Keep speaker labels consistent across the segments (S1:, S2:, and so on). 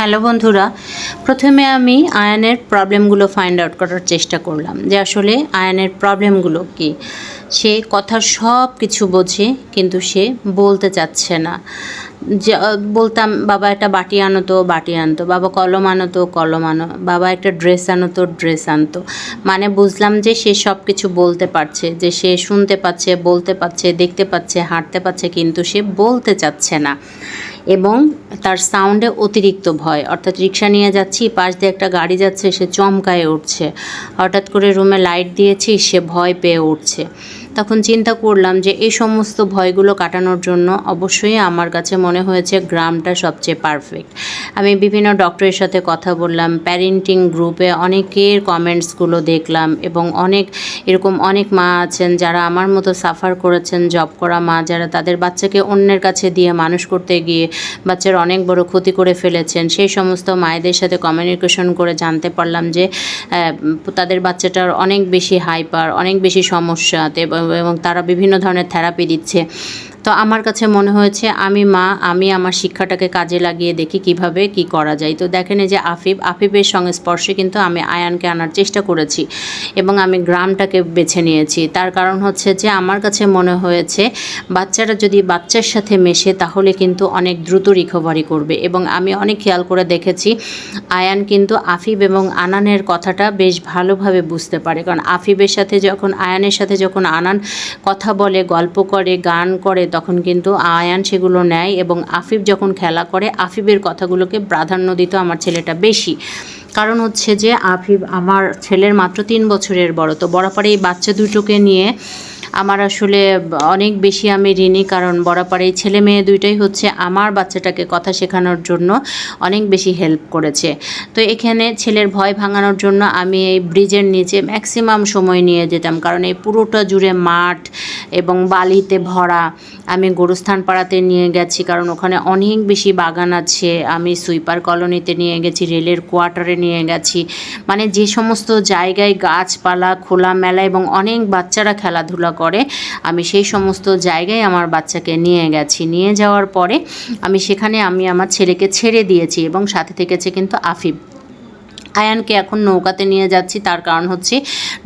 S1: Hello বন্ধুরা, প্রথমে আমি আয়ানের প্রবলেমগুলো ফাইন্ড আউট করার চেষ্টা করলাম যে আসলে আয়ানের প্রবলেমগুলো কী। সে কথার সব কিছু বোঝে কিন্তু সে বলতে চাচ্ছে না। বলতাম বাবা একটা বাটি আনো তো বাটি আনতো, বাবা কলম আনো তো কলম আনো, বাবা একটা ড্রেস আনো তো ড্রেস আনতো। মানে বুঝলাম যে সে সব কিছু বলতে পারছে, যে সে শুনতে পাচ্ছে, বলতে পারছে, দেখতে পাচ্ছে, হাঁটতে পারছে, কিন্তু সে বলতে চাচ্ছে না। এবং তার সাউন্ডে অতিরিক্ত ভয়, অর্থাৎ রিক্সা নিয়ে যাচ্ছি, পাশ দিয়ে একটা গাড়ি যাচ্ছে, সে চমকায়ে উঠছে। হঠাৎ করে রুমে লাইট দিয়েছি, সে ভয় পেয়ে উঠছে। তখন চিন্তা করলাম যে এই সমস্ত ভয়গুলো কাটানোর জন্য অবশ্যই আমার কাছে মনে হয়েছে গ্রামটা সবচেয়ে পারফেক্ট। আমি বিভিন্ন ডক্টরের সাথে কথা বললাম, প্যারেন্টিং গ্রুপে অনেকের কমেন্টসগুলো দেখলাম, এবং এরকম অনেক মা আছেন যারা আমার মতো সাফার করেছেন, জব করা মা যারা তাদের বাচ্চাকে অন্যের কাছে দিয়ে মানুষ করতে গিয়ে বাচ্চার অনেক বড় ক্ষতি করে ফেলেছেন। সেই সমস্ত মায়েদের সাথে কমিউনিকেশন করে জানতে পারলাম যে তাদের বাচ্চাটার অনেক বেশি হাইপার, অনেক বেশি সমস্যা, এবং তারা বিভিন্ন ধরনের থেরাপি দিচ্ছে। তো আমার কাছে মনে হয়েছে আমি আমার শিক্ষাটাকে কাজে লাগিয়ে দেখি কিভাবে কি করা যায়। তো দেখেন এই যে আফিফের সংস্পর্শে কিন্তু আমি আয়ানকে আনার চেষ্টা করেছি, এবং আমি গ্রামটাকে বেছে নিয়েছি। তার কারণ হচ্ছে যে আমার কাছে মনে হয়েছে বাচ্চারা যদি বাচ্চার সাথে মেশে তাহলে কিন্তু অনেক দ্রুত রিকভারি করবে। এবং আমি অনেক খেয়াল করে দেখেছি আয়ান কিন্তু আফিফ এবং আনানের কথাটা বেশ ভালোভাবে বুঝতে পারে। কারণ আয়ানের সাথে যখন আনান কথা বলে, গল্প করে, গান করে, তখন কিন্তু আয়ান সেগুলো নেয়, এবং আফিফ যখন খেলা করে আফিফের কথাগুলোকে প্রাধান্য দিত আমার ছেলেটা বেশি। কারণ হচ্ছে যে আফিফ আমার ছেলের মাত্র 3 বছরের বড়। তো বরাবর এই বাচ্চা দুটোকে নিয়ে আমার আসলে অনেক বেশি আমি ঋণী, কারণ বরাবর এই ছেলে মেয়ে দুইটাই হচ্ছে আমার বাচ্চাটাকে কথা শেখানোর জন্য অনেক বেশি হেল্প করেছে। তো এখানে ছেলের ভয় ভাঙানোর জন্য আমি এই ব্রিজের নিচে ম্যাক্সিমাম সময় নিয়ে যেতাম, কারণ এই পুরোটা জুড়ে মাঠ এবং বালিতে ভরা। আমি গোরস্থান পাড়াতে নিয়ে গেছি, কারণ ওখানে অনেক বেশি বাগান আছে। আমি সুইপার কলোনিতে নিয়ে গেছি, রেলের কোয়ার্টারে নিয়ে গেছি। মানে যে সমস্ত জায়গায় গাছপালা, খোলামেলা এবং অনেক বাচ্চারা খেলাধুলা করে, আমি সেই সমস্ত জায়গায় আমার বাচ্চাকে নিয়ে গেছি। নিয়ে যাওয়ার পরে আমি আমার ছেলেকে ছেড়ে দিয়েছি, এবং সাথে থেকেছে কিন্তু আফিফ। আয়ানকে এখন নৌকাতে নিয়ে যাচ্ছি, তার কারণ হচ্ছে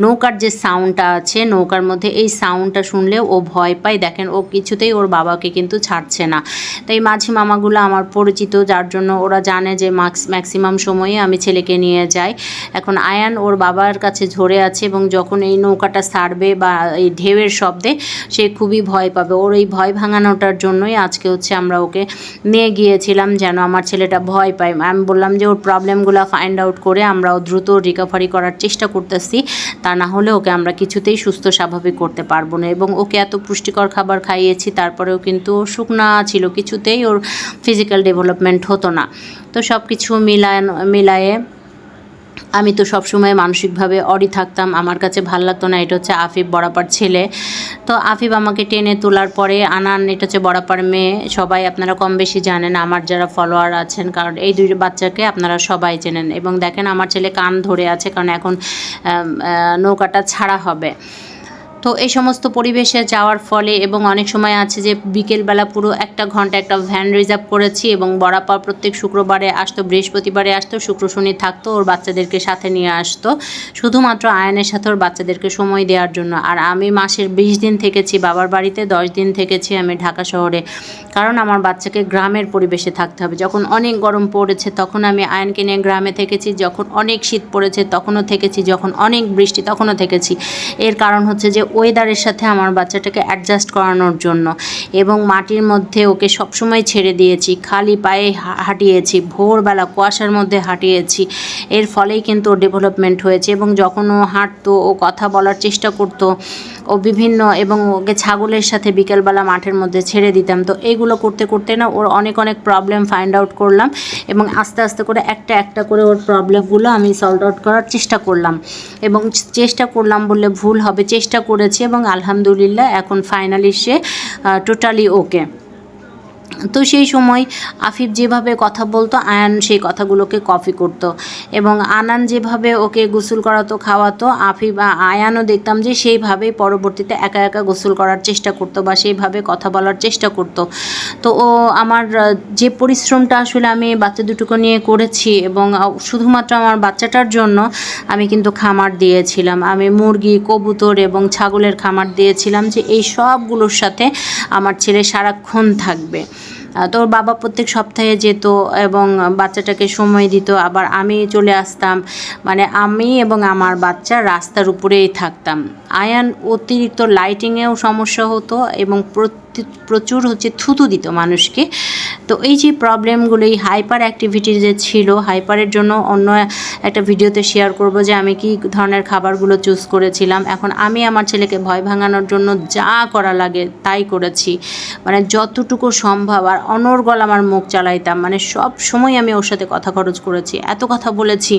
S1: নৌকার যে সাউন্ডটা আছে, নৌকার মধ্যে এই সাউন্ডটা শুনলে ও ভয় পায়। দেখেন ও কিছুতেই ওর বাবাকে কিন্তু ছাড়ছে না। তো এই মাঝি মামাগুলো আমার পরিচিত, যার জন্য ওরা জানে যে ম্যাক্সিমাম সময়ে আমি ছেলেকে নিয়ে যাই। এখন আয়ান ওর বাবার কাছে ঝরে আছে, এবং যখন এই নৌকাটা ছাড়বে বা এই ঢেউয়ের শব্দে সে খুবই ভয় পাবে। ওর এই ভয় ভাঙানোটার জন্যই আজকে হচ্ছে আমরা ওকে নিয়ে গিয়েছিলাম, যেন আমার ছেলেটা ভয় পায়। আমি বললাম যে ওর প্রবলেমগুলো ফাইন্ড আউট করে আমরাও দ্রুত রিকভারি করার চেষ্টা করতেছি, তা না হলে ওকে আমরা কিছুতেই সুস্থ স্বাভাবিক করতে পারবো না। এবং ওকে এত পুষ্টিকর খাবার খাইয়েছি, তারপরেও কিন্তু ও শুকনা ছিল, কিছুতেই ওর ফিজিক্যাল ডেভেলপমেন্ট হতো না। তো সব কিছু মিলায়ে আমি তো সবসময় মানসিকভাবে অডি থাকতাম, আমার কাছে ভাল লাগতো না। এটা হচ্ছে আফিফ, বরাবর ছেলে। তো আফিফ আমাকে টেনে তোলার পরে আনান, এটা হচ্ছে বরাবর মেয়ে। সবাই আপনারা কম বেশি জানেন, আমার যারা ফলোয়ার আছেন, কারণ এই দুই বাচ্চাকে আপনারা সবাই চেনেন। এবং দেখেন আমার ছেলে কান ধরে আছে, কারণ এখন নৌকাটা ছাড়া হবে। তো এই সমস্ত পরিবেশে যাওয়ার ফলে, এবং অনেক সময় আছে যে বিকেলবেলা পুরো 1 ঘন্টা একটা ভ্যান রিজার্ভ করেছি, এবং বরাবর প্রত্যেক শুক্রবারে আসতো, বৃহস্পতিবারে আসতো, শুক্র শনি থাকতো, ওর বাচ্চাদেরকে সাথে নিয়ে আসতো, শুধুমাত্র আয়নের সাথে ওর বাচ্চাদেরকে সময় দেওয়ার জন্য। আর আমি মাসের 20 দিন থেকেছি বাবার বাড়িতে, 10 দিন থেকেছি আমি ঢাকা শহরে, কারণ আমার বাচ্চাকে গ্রামের পরিবেশে থাকতে হবে। যখন অনেক গরম পড়েছে তখন আমি আয়নকে নিয়ে গ্রামে থেকেছি, যখন অনেক শীত পড়েছে তখনও থেকেছি, যখন অনেক বৃষ্টি তখনও থেকেছি। এর কারণ হচ্ছে যে ওয়েদারের সাথে আমার বাচ্চাটাকে অ্যাডজাস্ট করানোর জন্য। এবং মাটির মধ্যে ওকে সবসময় ছেড়ে দিয়েছি, খালি পায়ে হাঁটিয়েছি, ভোরবেলা কুয়াশার মধ্যে হাঁটিয়েছি। এর ফলেই কিন্তু ওর ডেভেলপমেন্ট হয়েছে। এবং যখন ও হাঁটতো, ও কথা বলার চেষ্টা করতো, ও এবং ওকে ছাগলের সাথে বিকেলবেলা মাঠের মধ্যে ছেড়ে দিতাম। তো এইগুলো করতে করতে না ওর অনেক প্রবলেম ফাইন্ড আউট করলাম, এবং আস্তে আস্তে করে একটা করে ওর প্রবলেমগুলো আমি সলভ আউট করার চেষ্টা করলাম। এবং চেষ্টা করলাম বললে ভুল হবে, চেষ্টা করেছি, এবং আলহামদুলিল্লাহ এখন ফাইনালি সে টোটালি ওকে। তো সেই সময় আফিফ যেভাবে কথা বলতো আয়ান সেই কথাগুলোকে কপি করতো, এবং আনান যেভাবে ওকে গোসল করাতো খাওয়াতো আফিফ আয়ানও দেখতাম যে সেইভাবেই পরবর্তীতে একা একা গোসল করার চেষ্টা করতো বা সেইভাবে কথা বলার চেষ্টা করতো। তো ও আমার যে পরিশ্রমটা আসলে আমি বাচ্চা দুটোকে নিয়ে করেছি, এবং শুধুমাত্র আমার বাচ্চাটার জন্য আমি কিন্তু খামার দিয়েছিলাম, আমি মুরগি, কবুতর এবং ছাগলের খামার দিয়েছিলাম, যে এই সবগুলোর সাথে আমার ছেলে সারাক্ষণ থাকবে। তো ওর বাবা প্রত্যেক সপ্তাহে যেত এবং বাচ্চাটাকে সময় দিত, আবার আমি চলে আসতাম, মানে আমি এবং আমার বাচ্চা রাস্তার উপরেই থাকতাম। আয়ান অতিরিক্ত লাইটিংয়েও সমস্যা হতো এবং প্রচুর থুতু দিত মানুষকে। তো এই যে প্রবলেমগুলো, এই হাইপার অ্যাক্টিভিটি যে ছিল, হাইপারের জন্য অন্য একটা ভিডিওতে শেয়ার করব যে আমি কী ধরনের খাবারগুলো চুজ করেছিলাম। এখন আমি আমার ছেলেকে ভয় ভাঙানোর জন্য যা করা লাগে তাই করেছি, মানে যতটুকু সম্ভব, আর অনর্গল আমার মুখ চালাইতাম, মানে সব সময় আমি ওর সাথে কথা খরচ করেছি, এত কথা বলেছি।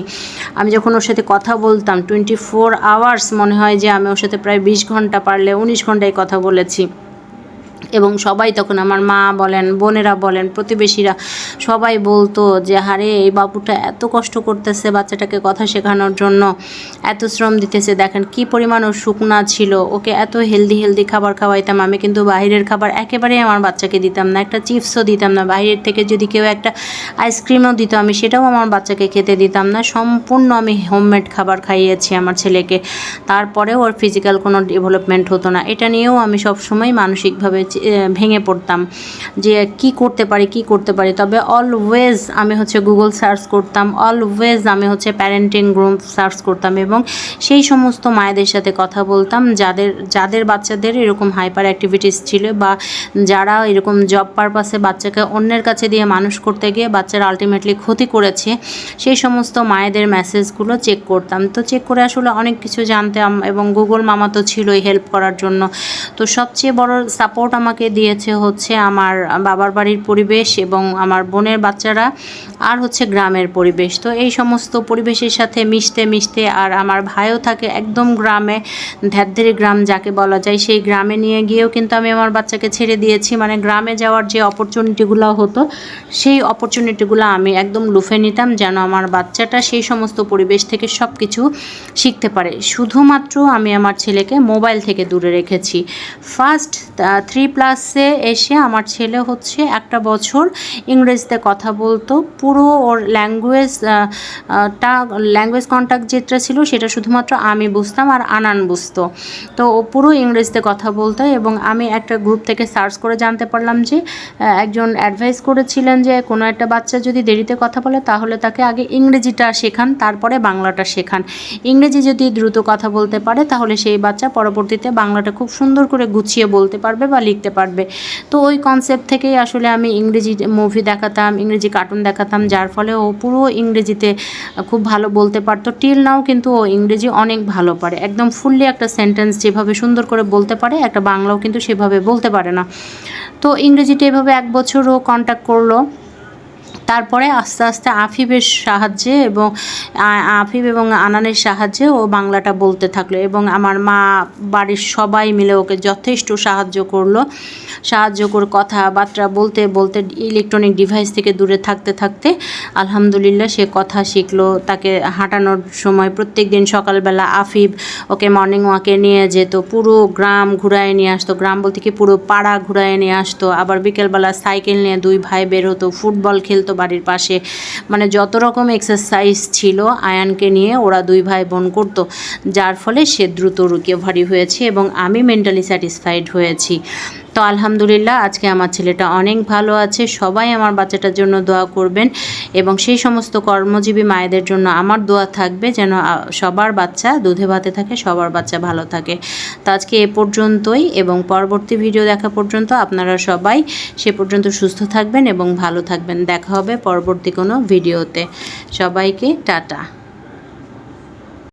S1: আমি যখন ওর সাথে কথা বলতাম 24 আওয়ার্স, মনে হয় যে আমি ওর সাথে প্রায় 20 ঘন্টা, পারলে 19 ঘন্টায় কথা বলেছি। এবং সবাই তখন, আমার মা বলেন, বোনেরা বলেন, প্রতিবেশীরা সবাই বলতো যে আরে এই বাবুটা এত কষ্ট করতেছে বাচ্চাটাকে কথা শেখানোর জন্য, এত শ্রম দিতেছে, দেখেন কি পরিমাণ ও শুকনা ছিল, ওকে এত হেলদি খাবার খাওয়াইতাম আমি, কিন্তু বাইরের খাবার একেবারেই আমার বাচ্চাকে দিতাম না, একটা চিপসও দিতাম না, বাইরের থেকে যদি কেউ একটা আইসক্রিমও দিত আমি সেটাও আমার বাচ্চাকে খেতে দিতাম না, সম্পূর্ণ আমি হোমমেড খাবার খাইয়েছি আমার ছেলেকে। তারপরেও ওর ফিজিক্যাল কোনো ডেভেলপমেন্ট হতো না, এটা নিয়েও আমি সবসময় মানসিকভাবে ভেঙে পড়তাম যে কি করতে পারি। তবে অলওয়েজ আমি গুগল সার্চ করতাম, অলওয়েজ আমি প্যারেন্টিং গ্রুপ সার্চ করতাম, এবং সেই সমস্ত মায়েদের সাথে কথা বলতাম যাদের বাচ্চাদের এরকম হাইপার অ্যাক্টিভিটিস ছিল, বা যারা এরকম জব পারপাসে বাচ্চাকে অন্যের কাছে দিয়ে মানুষ করতে গিয়ে বাচ্চারা আলটিমেটলি ক্ষতি করেছে, সেই সমস্ত মায়েদের মেসেজগুলো চেক করতাম। তো চেক করে আসলে অনেক কিছু জানতাম, এবং গুগল মামা তো ছিলই হেল্প করার জন্য। তো সবচেয়ে বড় সাপোর্ট আমাকে দিয়েছে আমার বাবার বাড়ির পরিবেশ এবং আমার বোনের বাচ্চারা, আর গ্রামের পরিবেশ। তো এই সমস্ত পরিবেশের সাথে মিশতে আর আমার ভাইও থাকে একদম গ্রামে, ধ্যাত্তেরি গ্রাম যাকে বলা যায়, সেই গ্রামে নিয়ে গিয়েও কিন্তু আমি আমার বাচ্চাকে ছেড়ে দিয়েছি। মানে গ্রামে যাওয়ার যে অপরচুনিটিগুলো হতো, সেই অপরচুনিটিগুলো আমি একদম লুফে নিতাম, যেন আমার বাচ্চাটা সেই সমস্ত পরিবেশ থেকে সব কিছু শিখতে পারে। শুধুমাত্র আমি আমার ছেলেকে মোবাইল থেকে দূরে রেখেছি। ফার্স্ট 3+ এসে আমার ছেলে 1 বছর ইংরেজিতে কথা বলতো, পুরো ওর ল্যাঙ্গুয়েজ কন্ট্যাক্ট যেটা ছিল সেটা শুধুমাত্র আমি বুঝতাম আর আনান বুঝতো। তো ও পুরো ইংরেজিতে কথা বলতো, এবং আমি একটা গ্রুপ থেকে সার্চ করে জানতে পারলাম যে একজন অ্যাডভাইস করেছিলেন যে কোনো একটা বাচ্চা যদি দেরিতে কথা বলে তাহলে তাকে আগে ইংরেজিটা শেখান, তারপরে বাংলাটা শেখান। ইংরেজি যদি দ্রুত কথা বলতে পারে তাহলে সেই বাচ্চা পরবর্তীতে বাংলাটা খুব সুন্দর করে গুছিয়ে বলতে পারবে বা লিখতে পারবে। তো ওই কনসেপ্ট থেকেই আসলে আমি ইংরেজি মুভি দেখাতাম, ইংরেজি কার্টুন দেখাতাম, যার ফলে ও পুরো ইংরেজিতে খুব ভালো বলতে পারতো। টিল নাও কিন্তু ও ইংরেজি অনেক ভালো পারে, একদম ফুললি একটা সেন্টেন্স যেভাবে সুন্দর করে বলতে পারে, একটা বাংলাও কিন্তু সেভাবে বলতে পারে না। তো ইংরেজিটা এভাবে 1 বছর ও কন্ট্যাক্ট করলো। তারপরে আস্তে আস্তে আফিফ এবং আনানের সাহায্যে ও বাংলাটা বলতে থাকলো, এবং আমার মা বাড়ির সবাই মিলে ওকে যথেষ্ট সাহায্য করে কথাবার্তা বলতে ইলেকট্রনিক ডিভাইস থেকে দূরে থাকতে আলহামদুলিল্লাহ সে কথা শিখলো। তাকে হাঁটানোর সময় প্রত্যেক দিন সকালবেলা আফিফ ওকে মর্নিং ওয়াকে নিয়ে যেত, পুরো গ্রাম ঘুরায় নিয়ে আসতো, গ্রাম বলতে কি পুরো পাড়া ঘুরায় নিয়ে আসতো। আবার বিকেলবেলা সাইকেল নিয়ে 2 ভাই বের হতো, ফুটবল খেলতো বাড়ির পাশে, মানে যত রকম এক্সারসাইজ ছিল আয়ানকে নিয়ে ওরা 2 ভাই বোন করতো, যার ফলে সে দ্রুত রিকভারি হয়েছে এবং আমি মেন্টালি স্যাটিসফাইড হয়েছি। তো আলহামদুলিল্লাহ আজকে আমার ছেলেটা অনেক ভালো আছে। সবাই আমার বাচ্চাটার জন্য দোয়া করবেন, এবং সেই সমস্ত কর্মজীবী মায়েদের জন্য আমার দোয়া থাকবে যেন সবার বাচ্চা দুধে ভাতে থাকে, সবার বাচ্চা ভালো থাকে। তো আজকে এ পর্যন্তই, এবং পরবর্তী ভিডিও দেখা পর্যন্ত আপনারা সবাই সে পর্যন্ত সুস্থ থাকবেন এবং ভালো থাকবেন। দেখা হবে পরবর্তী কোনো ভিডিওতে। সবাইকে টাটা।